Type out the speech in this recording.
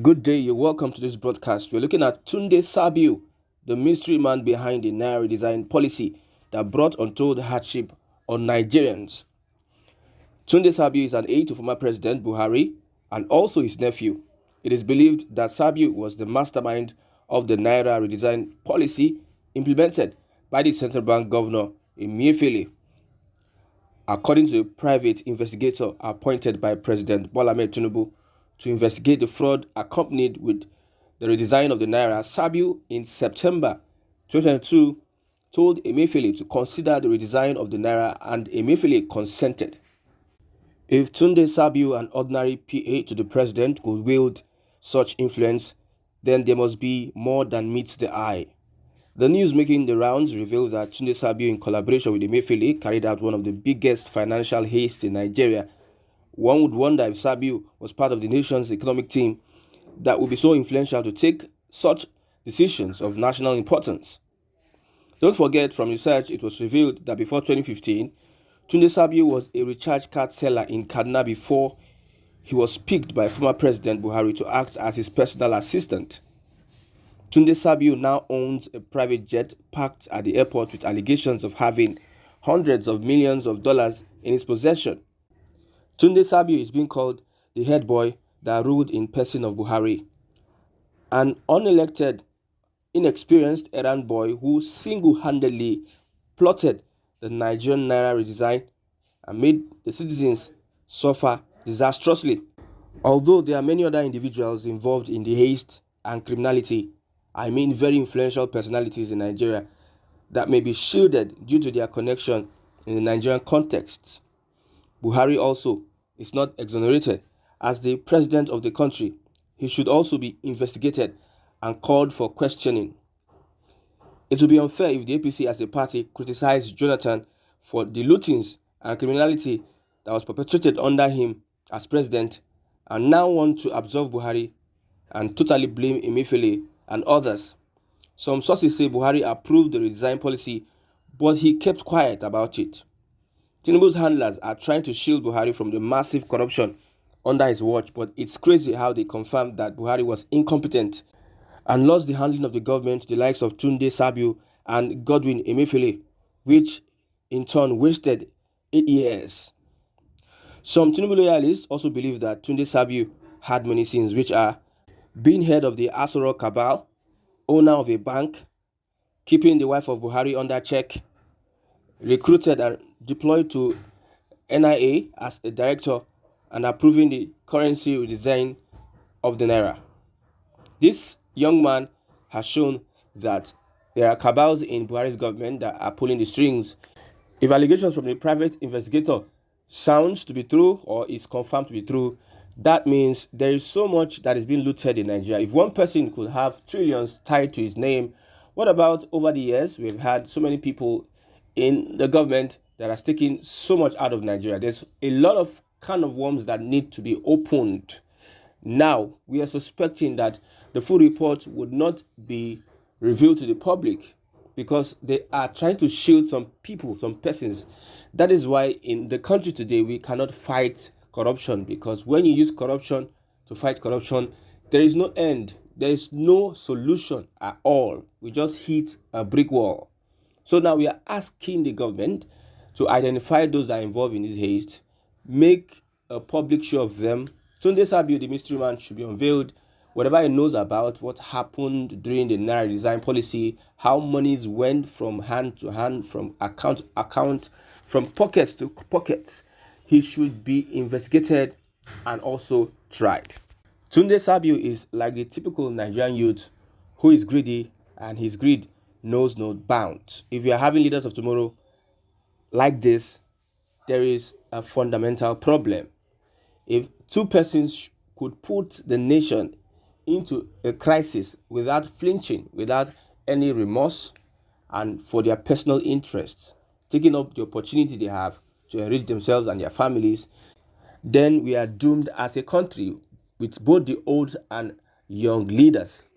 Good day, you're welcome to this broadcast. We're looking at Tunde Sabiu, the mystery man behind the Naira Redesign policy that brought untold hardship on Nigerians. Tunde Sabiu is an aide to former President Buhari and also his nephew. It is believed that Sabiu was the mastermind of the Naira Redesign policy implemented by the central bank governor Emefiele. According to a private investigator appointed by President Bola Ahmed Tinubu to investigate the fraud accompanied with the redesign of the Naira, Sabiu in September 2022 told Emefiele to consider the redesign of the Naira, and Emefiele consented. If Tunde Sabiu, an ordinary PA to the president, could wield such influence, then there must be more than meets the eye. The news making the rounds revealed that Tunde Sabiu, in collaboration with Emefiele, carried out one of the biggest financial heists in Nigeria. One would wonder if Sabiu was part of the nation's economic team that would be so influential to take such decisions of national importance. Don't forget, from research, it was revealed that before 2015, Tunde Sabiu was a recharge card seller in Kaduna before he was picked by former President Buhari to act as his personal assistant. Tunde Sabiu now owns a private jet parked at the airport with allegations of having hundreds of millions of dollars in his possession. Tunde Sabiu is being called the head boy that ruled in person of Buhari, an unelected, inexperienced errand boy who single-handedly plotted the Nigerian Naira redesign and made the citizens suffer disastrously. Although there are many other individuals involved in the haste and criminality, very influential personalities in Nigeria that may be shielded due to their connection in the Nigerian context. Buhari also is not exonerated. As the president of the country, he should also be investigated and called for questioning. It would be unfair if the APC as a party criticized Jonathan for the lootings and criminality that was perpetrated under him as president and now want to absolve Buhari and totally blame Emefiele and others. Some sources say Buhari approved the redesign policy, but he kept quiet about it. Tinubu's handlers are trying to shield Buhari from the massive corruption under his watch, but it's crazy how they confirmed that Buhari was incompetent and lost the handling of the government to the likes of Tunde Sabiu and Godwin Emefiele, which in turn wasted 8 years. Some Tinubu loyalists also believe that Tunde Sabiu had many sins, which are being head of the Asoro cabal, owner of a bank, keeping the wife of Buhari under check, recruited and deployed to NIA as a director, and approving the currency redesign of the Naira. This young man has shown that there are cabals in Buhari's government that are pulling the strings. If allegations from the private investigator sounds to be true or is confirmed to be true, that means there is so much that is being looted in Nigeria. If one person could have trillions tied to his name, what about over the years? We've had so many people in the government that are taking so much out of Nigeria. There's a lot of can of worms that need to be opened. Now, we are suspecting that the full report would not be revealed to the public because they are trying to shield some people, some persons. That is why in the country today, we cannot fight corruption, because when you use corruption to fight corruption, there is no end. There is no solution at all. We just hit a brick wall. So now we are asking the government to identify those that are involved in this haste, make a public show of them. Tunde Sabiu, the mystery man, should be unveiled. Whatever he knows about what happened during the Naira design policy, how monies went from hand to hand, from account to account, from pockets to pockets, he should be investigated and also tried. Tunde Sabiu is like the typical Nigerian youth who is greedy, and his greed knows no bounds. If you are having leaders of tomorrow like this, there is a fundamental problem. If two persons could put the nation into a crisis without flinching, without any remorse, and for their personal interests, taking up the opportunity they have to enrich themselves and their families, then we are doomed as a country with both the old and young leaders.